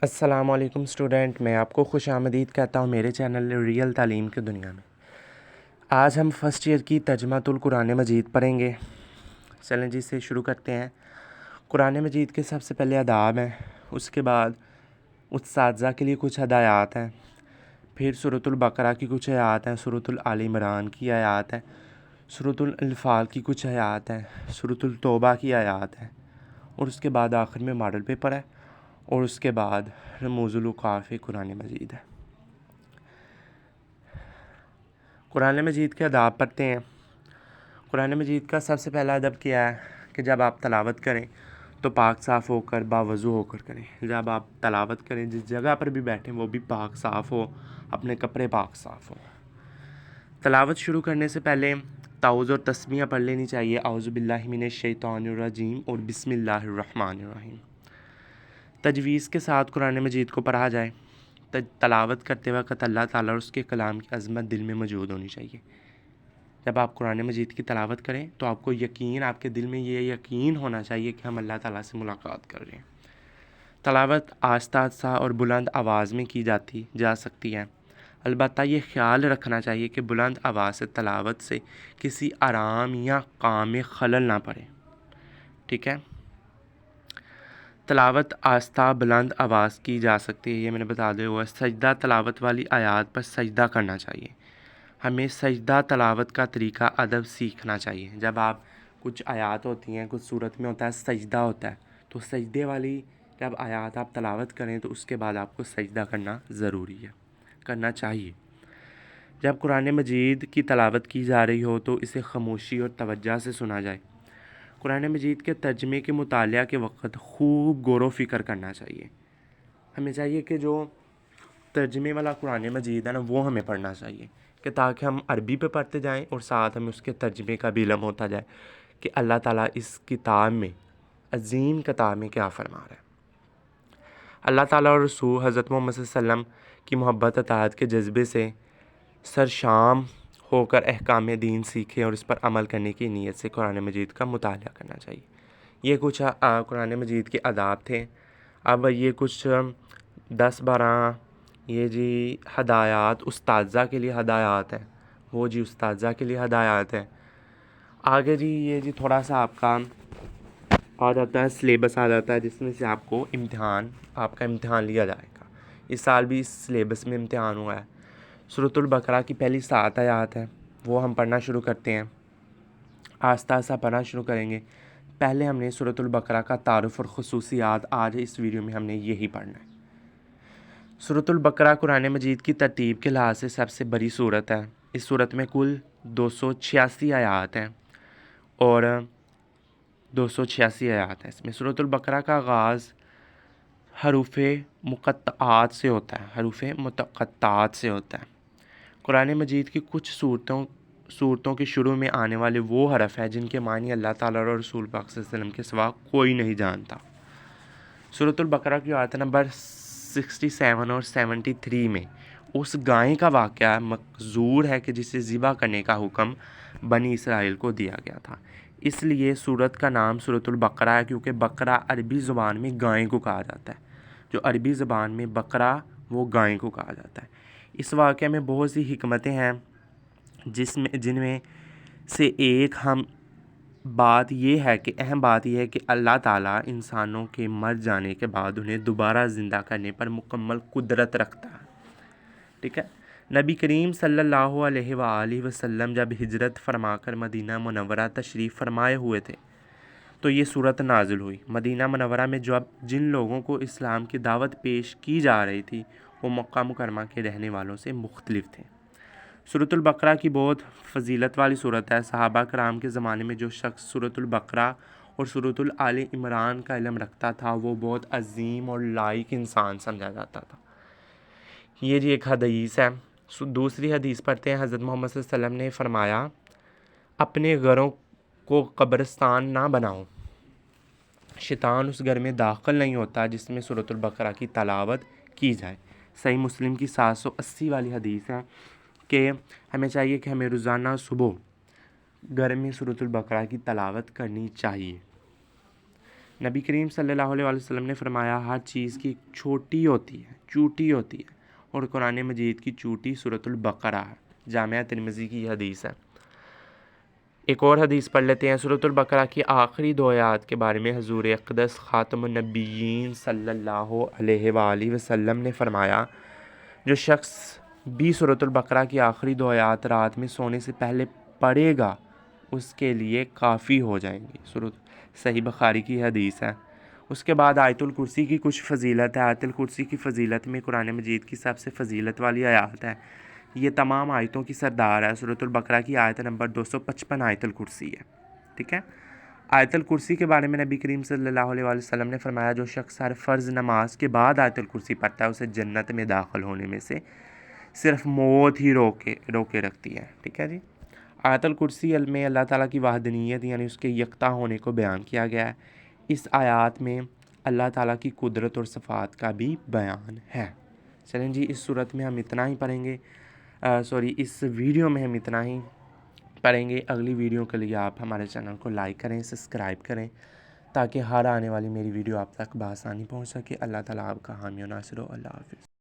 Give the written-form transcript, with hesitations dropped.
السلام علیکم اسٹوڈنٹ، میں آپ کو خوش آمدید کہتا ہوں میرے چینل ریئل تعلیم کی دنیا میں۔ آج ہم فرسٹ ایئر کی ترجمۃ القرآن مجید پڑھیں گے۔ چلیں جی سے شروع کرتے ہیں۔ قرآن مجید کے سب سے پہلے آداب ہیں، اس کے بعد اساتذہ کے لیے کچھ ہدایات ہیں، پھر سورۃ البقرہ کی کچھ آیات ہیں، سورۃ آل عمران کی آیات ہیں، سورۃ الانفال کی کچھ آیات ہیں، سورۃ التوبہ کی آیات ہیں، اور اس کے بعد آخر میں ماڈل پیپر ہے، اور اس کے بعد رموز الوقاف قرآن مجید ہے۔ قرآن مجید کے آداب پڑھتے ہیں۔ قرآن مجید کا سب سے پہلا ادب کیا ہے کہ جب آپ تلاوت کریں تو پاک صاف ہو کر باوضو ہو کر کریں۔ جب آپ تلاوت کریں جس جگہ پر بھی بیٹھیں وہ بھی پاک صاف ہو، اپنے کپڑے پاک صاف ہو۔ تلاوت شروع کرنے سے پہلے تعوذ اور تسمیہ پڑھ لینی چاہیے، اعوذ باللہ من الشیطان الرجیم اور بسم اللہ الرحمن الرحیم۔ تجویز کے ساتھ قرآن مجید کو پڑھا جائے۔ تلاوت کرتے وقت اللہ تعالیٰ اور اس کے کلام کی عظمت دل میں موجود ہونی چاہیے۔ جب آپ قرآن مجید کی تلاوت کریں تو آپ کو آپ کے دل میں یہ یقین ہونا چاہیے کہ ہم اللہ تعالیٰ سے ملاقات کر رہے ہیں۔ تلاوت آہستہ آہستہ اور بلند آواز میں کی جا سکتی ہے، البتہ یہ خیال رکھنا چاہیے کہ بلند آواز سے تلاوت سے کسی آرام یا کام میں خلل نہ پڑے۔ ٹھیک ہے، تلاوت آہستہ بلند آواز کی جا سکتی ہے، یہ میں نے بتا دیا ہوا۔ سجدہ تلاوت والی آیات پر سجدہ کرنا چاہیے۔ ہمیں سجدہ تلاوت کا طریقہ ادب سیکھنا چاہیے۔ جب آپ کچھ آیات ہوتی ہیں، کچھ صورت میں ہوتا ہے سجدہ ہوتا ہے، تو سجدے والی جب آیات آپ تلاوت کریں تو اس کے بعد آپ کو سجدہ کرنا ضروری ہے، کرنا چاہیے۔ جب قرآن مجید کی تلاوت کی جا رہی ہو تو اسے خاموشی اور توجہ سے سنا جائے۔ قرآن مجید کے ترجمے کے مطالعہ کے وقت خوب غور و فکر کرنا چاہیے۔ ہمیں چاہیے کہ جو ترجمے والا قرآن مجید ہے نا وہ ہمیں پڑھنا چاہیے، کہ تاکہ ہم عربی پہ پڑھتے جائیں اور ساتھ ہمیں اس کے ترجمے کا بھی علم ہوتا جائے کہ اللہ تعالیٰ اس کتاب میں، عظیم کتاب میں کیا فرما رہا ہے۔ اللہ تعالیٰ اور رسول حضرت محمد صلی اللہ علیہ وسلم کی محبت اطاعت کے جذبے سے سرشام ہو کر احکام دین سیکھیں اور اس پر عمل کرنے کی نیت سے قرآن مجید کا مطالعہ کرنا چاہیے۔ یہ کچھ قرآن مجید کے آداب تھے۔ اب یہ کچھ 10-12 یہ جی ہدایات اساتذہ کے لیے ہدایات ہیں، وہ جی اساتذہ کے لیے ہدایات ہیں۔ آگے جی یہ جی تھوڑا سا آپ کا آ جاتا ہے، سلیبس آ جاتا ہے جس میں سے آپ کا امتحان لیا جائے گا۔ اس سال بھی اس سلیبس میں امتحان ہوا ہے۔ سورۃ البقرہ کی پہلی 7 آیات ہیں، وہ ہم پڑھنا شروع کرتے ہیں، آہستہ آہستہ پڑھنا شروع کریں گے۔ پہلے ہم نے سورۃ البقرہ کا تعارف اور خصوصیات، آج اس ویڈیو میں ہم نے یہی پڑھنا ہے۔ سورۃ البقرہ قرآن مجید کی ترتیب کے لحاظ سے سب سے بڑی سورت ہے۔ اس سورت میں کل 286 آیات ہیں اور 286 آیات ہیں۔ اس میں سورۃ البقرہ کا آغاز حروف مقطعات سے ہوتا ہے۔ قرآن مجید کی کچھ صورتوں کے شروع میں آنے والے وہ حرف ہیں جن کے معنی اللہ تعالیٰ اور رسول پاک صلی اللہ علیہ وسلم کے سوا کوئی نہیں جانتا۔ سورۃ البقرہ کی آیت نمبر 67 اور 73 میں اس گائے کا واقعہ مذکور ہے کہ جسے ذبح کرنے کا حکم بنی اسرائیل کو دیا گیا تھا۔ اس لیے سورت کا نام سورۃ البقرہ ہے، کیونکہ بقرہ عربی زبان میں گائے کو کہا جاتا ہے۔ جو عربی زبان میں بقرہ وہ گائے کو کہا جاتا ہے۔ اس واقعے میں بہت سی حکمتیں ہیں جن میں سے ایک اہم بات یہ ہے کہ اللہ تعالیٰ انسانوں کے مر جانے کے بعد انہیں دوبارہ زندہ کرنے پر مکمل قدرت رکھتا ہے۔ ٹھیک ہے، نبی کریم صلی اللہ علیہ وآلہ وسلم جب ہجرت فرما کر مدینہ منورہ تشریف فرمائے ہوئے تھے تو یہ صورت نازل ہوئی۔ مدینہ منورہ میں جن لوگوں کو اسلام کی دعوت پیش کی جا رہی تھی وہ مکہ مکرمہ کے رہنے والوں سے مختلف تھے۔ سورۃ البقرہ کی بہت فضیلت والی صورت ہے۔ صحابہ کرام کے زمانے میں جو شخص سورۃ البقرہ اور سورۃ آل عمران کا علم رکھتا تھا وہ بہت عظیم اور لائق انسان سمجھا جاتا تھا۔ یہ جی ایک حدیث ہے۔ دوسری حدیث پڑھتے ہیں۔ حضرت محمد صلی اللہ علیہ وسلم نے فرمایا، اپنے گھروں کو قبرستان نہ بناؤ، شیطان اس گھر میں داخل نہیں ہوتا جس میں سورۃ البقرہ کی تلاوت کی جائے۔ صحیح مسلم کی 780 والی حدیث ہے کہ ہمیں چاہیے کہ ہمیں روزانہ صبح گھر میں سورۃ البقرہ کی تلاوت کرنی چاہیے۔ نبی کریم صلی اللہ علیہ وسلم نے فرمایا ہر چیز کی ایک چھوٹی ہوتی ہے، چوٹی ہوتی ہے، اور قرآن مجید کی چوٹی سورۃ البقرہ ہے۔ جامعہ ترمذی کی یہ حدیث ہے۔ ایک اور حدیث پڑھ لیتے ہیں۔ سورۃ البقرہ کی آخری 2 آیات کے بارے میں حضور اقدس خاتم النبیین صلی اللہ علیہ وآلہ وسلم نے فرمایا جو شخص بھی سورۃ البقرہ کی آخری 2 آیات رات میں سونے سے پہلے پڑھے گا اس کے لیے کافی ہو جائیں گی۔ صحیح بخاری کی حدیث ہے۔ اس کے بعد آیت الکرسی کی کچھ فضیلت ہے۔ آیت الکرسی کی فضیلت میں قرآن مجید کی سب سے فضیلت والی آیات ہے۔ یہ تمام آیتوں کی سردار ہے۔ سورۃ البقرہ کی آیت نمبر 255 آیت الکرسی ہے، ٹھیک ہے۔ آیت الکرسی کے بارے میں نبی کریم صلی اللہ علیہ وآلہ وسلم نے فرمایا جو شخص ہر فرض نماز کے بعد آیت الکرسی پڑھتا ہے اسے جنت میں داخل ہونے میں سے صرف موت ہی روکے رکھتی ہے، ٹھیک ہے جی۔ آیت الکرسی میں اللہ تعالیٰ کی وحدانیت یعنی اس کے یکتا ہونے کو بیان کیا گیا ہے۔ اس آیات میں اللہ تعالیٰ کی قدرت اور صفات کا بھی بیان ہے۔ چلیں جی، اس صورت میں ہم اتنا ہی پڑھیں گے، اس ویڈیو میں ہم اتنا ہی پڑھیں گے۔ اگلی ویڈیو کے لیے آپ ہمارے چینل کو لائک کریں، سبسکرائب کریں تاکہ ہر آنے والی میری ویڈیو آپ تک بآسانی پہنچ سکے۔ اللہ تعالیٰ آپ کا حامی و ناصر ہو۔ اللہ حافظ۔